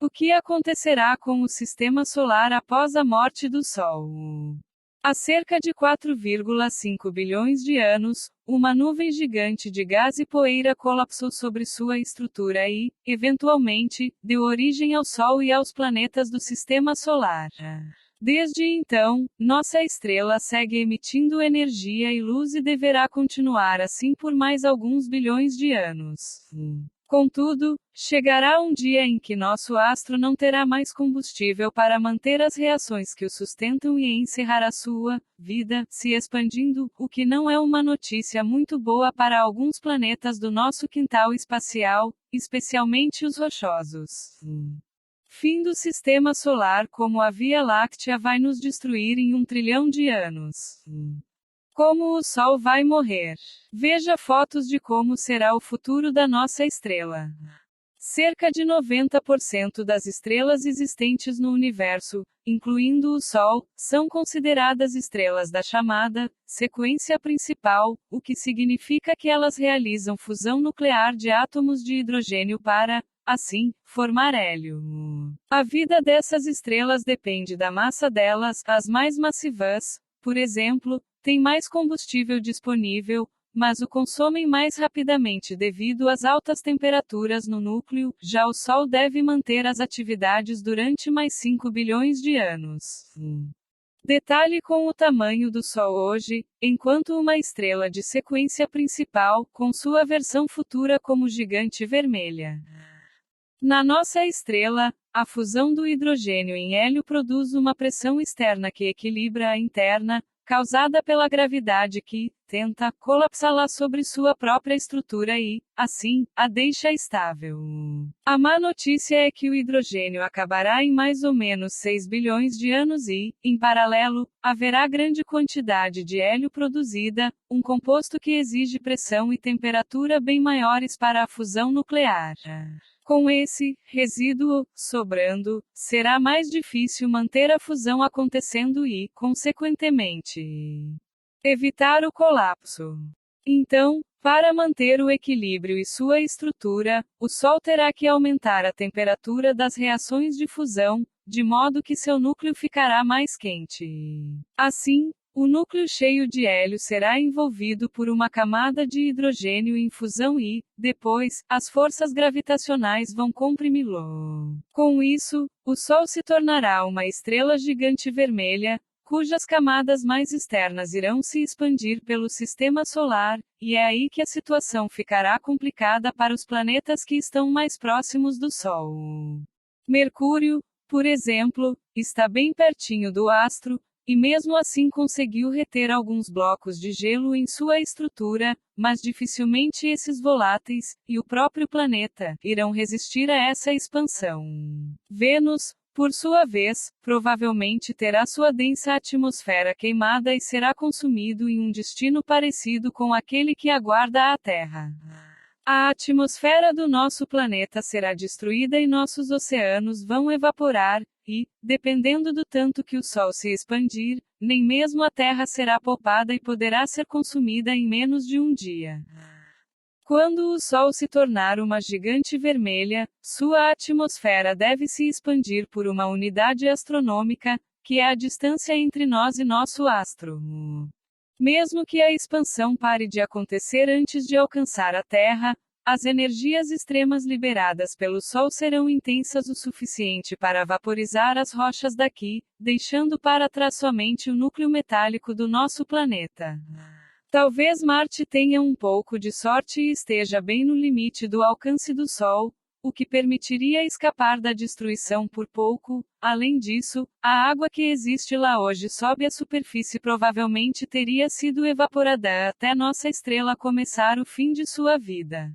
O que acontecerá com o sistema solar após a morte do Sol? Há cerca de 4,5 bilhões de anos, uma nuvem gigante de gás e poeira colapsou sobre sua estrutura e, eventualmente, deu origem ao Sol e aos planetas do sistema solar. Desde então, nossa estrela segue emitindo energia e luz e deverá continuar assim por mais alguns bilhões de anos. Contudo, chegará um dia em que nosso astro não terá mais combustível para manter as reações que o sustentam e encerrará sua vida, se expandindo, o que não é uma notícia muito boa para alguns planetas do nosso quintal espacial, especialmente os rochosos. Fim do sistema solar como a Via Láctea vai nos destruir em 1 trilhão de anos. Como o Sol vai morrer? Veja fotos de como será o futuro da nossa estrela. Cerca de 90% das estrelas existentes no universo, incluindo o Sol, são consideradas estrelas da chamada sequência principal, o que significa que elas realizam fusão nuclear de átomos de hidrogênio para, assim, formar hélio. A vida dessas estrelas depende da massa delas, as mais massivas, por exemplo, têm mais combustível disponível, mas o consomem mais rapidamente devido às altas temperaturas no núcleo, já o Sol deve manter as atividades durante mais 5 bilhões de anos. Detalhe com o tamanho do Sol hoje, enquanto uma estrela de sequência principal, com sua versão futura como gigante vermelha. Na nossa estrela, a fusão do hidrogênio em hélio produz uma pressão externa que equilibra a interna, causada pela gravidade que tenta colapsá-la sobre sua própria estrutura e, assim, a deixa estável. A má notícia é que o hidrogênio acabará em mais ou menos 6 bilhões de anos e, em paralelo, haverá grande quantidade de hélio produzida, um composto que exige pressão e temperatura bem maiores para a fusão nuclear. Com esse resíduo sobrando, será mais difícil manter a fusão acontecendo e, consequentemente, evitar o colapso. Então, para manter o equilíbrio e sua estrutura, o Sol terá que aumentar a temperatura das reações de fusão, de modo que seu núcleo ficará mais quente. Assim, o núcleo cheio de hélio será envolvido por uma camada de hidrogênio em fusão e, depois, as forças gravitacionais vão comprimi-lo. Com isso, o Sol se tornará uma estrela gigante vermelha, cujas camadas mais externas irão se expandir pelo sistema solar, e é aí que a situação ficará complicada para os planetas que estão mais próximos do Sol. Mercúrio, por exemplo, está bem pertinho do astro, e mesmo assim conseguiu reter alguns blocos de gelo em sua estrutura, mas dificilmente esses voláteis, e o próprio planeta, irão resistir a essa expansão. Vênus, por sua vez, provavelmente terá sua densa atmosfera queimada e será consumido em um destino parecido com aquele que aguarda a Terra. A atmosfera do nosso planeta será destruída e nossos oceanos vão evaporar, e, dependendo do tanto que o Sol se expandir, nem mesmo a Terra será poupada e poderá ser consumida em menos de um dia. Quando o Sol se tornar uma gigante vermelha, sua atmosfera deve se expandir por uma unidade astronômica, que é a distância entre nós e nosso astro. Mesmo que a expansão pare de acontecer antes de alcançar a Terra, as energias extremas liberadas pelo Sol serão intensas o suficiente para vaporizar as rochas daqui, deixando para trás somente o núcleo metálico do nosso planeta. Talvez Marte tenha um pouco de sorte e esteja bem no limite do alcance do Sol, o que permitiria escapar da destruição por pouco. Além disso, a água que existe lá hoje sob a superfície provavelmente teria sido evaporada até nossa estrela começar o fim de sua vida.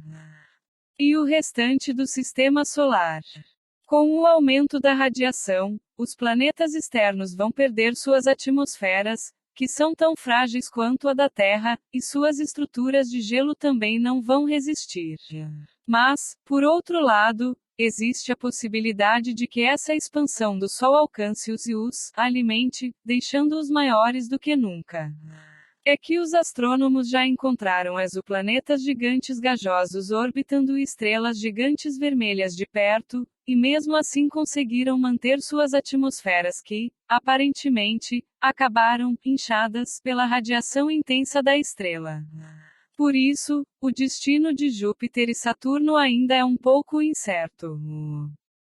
E o restante do sistema solar? Com o aumento da radiação, os planetas externos vão perder suas atmosferas, que são tão frágeis quanto a da Terra, e suas estruturas de gelo também não vão resistir. Mas, por outro lado, existe a possibilidade de que essa expansão do Sol alcance-os e os alimente, deixando-os maiores do que nunca. É que os astrônomos já encontraram exoplanetas gigantes gasosos orbitando estrelas gigantes vermelhas de perto, e mesmo assim conseguiram manter suas atmosferas que, aparentemente, acabaram inchadas pela radiação intensa da estrela. Por isso, o destino de Júpiter e Saturno ainda é um pouco incerto.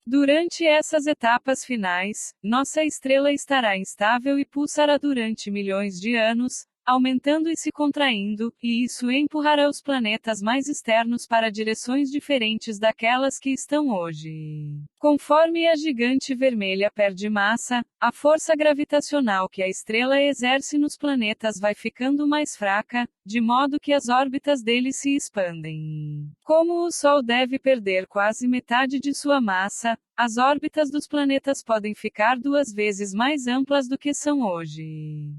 Durante essas etapas finais, nossa estrela estará instável e pulsará durante milhões de anos, aumentando e se contraindo, e isso empurrará os planetas mais externos para direções diferentes daquelas que estão hoje. Conforme a gigante vermelha perde massa, a força gravitacional que a estrela exerce nos planetas vai ficando mais fraca, de modo que as órbitas deles se expandem. Como o Sol deve perder quase metade de sua massa, as órbitas dos planetas podem ficar 2 vezes mais amplas do que são hoje.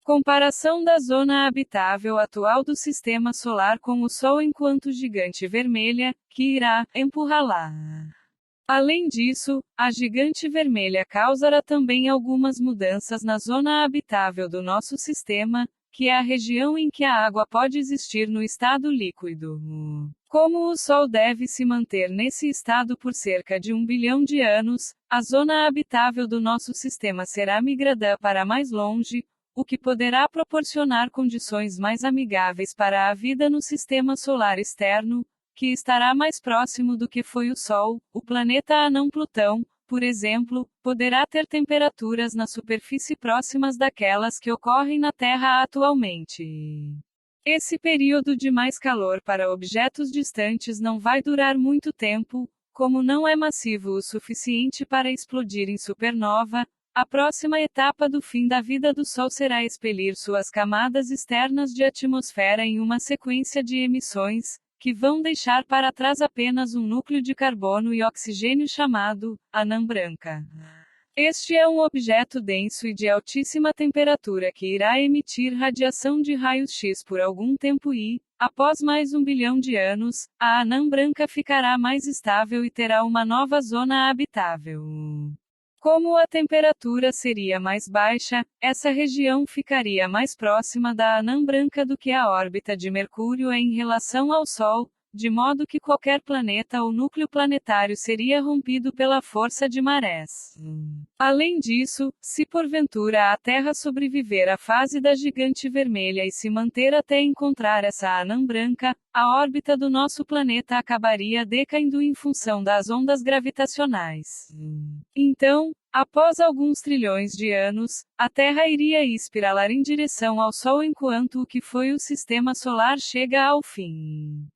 Comparação da zona habitável atual do Sistema Solar com o Sol enquanto gigante vermelha, que irá empurrá-la. Além disso, a gigante vermelha causará também algumas mudanças na zona habitável do nosso sistema, que é a região em que a água pode existir no estado líquido. Como o Sol deve se manter nesse estado por cerca de 1 bilhão de anos, a zona habitável do nosso sistema será migrada para mais longe, o que poderá proporcionar condições mais amigáveis para a vida no sistema solar externo, que estará mais próximo do que foi o Sol. O planeta anão Plutão, por exemplo, poderá ter temperaturas na superfície próximas daquelas que ocorrem na Terra atualmente. Esse período de mais calor para objetos distantes não vai durar muito tempo, como não é massivo o suficiente para explodir em supernova. A próxima etapa do fim da vida do Sol será expelir suas camadas externas de atmosfera em uma sequência de emissões, que vão deixar para trás apenas um núcleo de carbono e oxigênio chamado anã branca. Este é um objeto denso e de altíssima temperatura que irá emitir radiação de raios-x por algum tempo e, após mais 1 bilhão de anos, a anã branca ficará mais estável e terá uma nova zona habitável. Como a temperatura seria mais baixa, essa região ficaria mais próxima da anã branca do que a órbita de Mercúrio é em relação ao Sol, de modo que qualquer planeta ou núcleo planetário seria rompido pela força de marés. Além disso, se porventura a Terra sobreviver à fase da gigante vermelha e se manter até encontrar essa anã branca, a órbita do nosso planeta acabaria decaindo em função das ondas gravitacionais. Então, após alguns trilhões de anos, a Terra iria espiralar em direção ao Sol enquanto o que foi o Sistema Solar chega ao fim.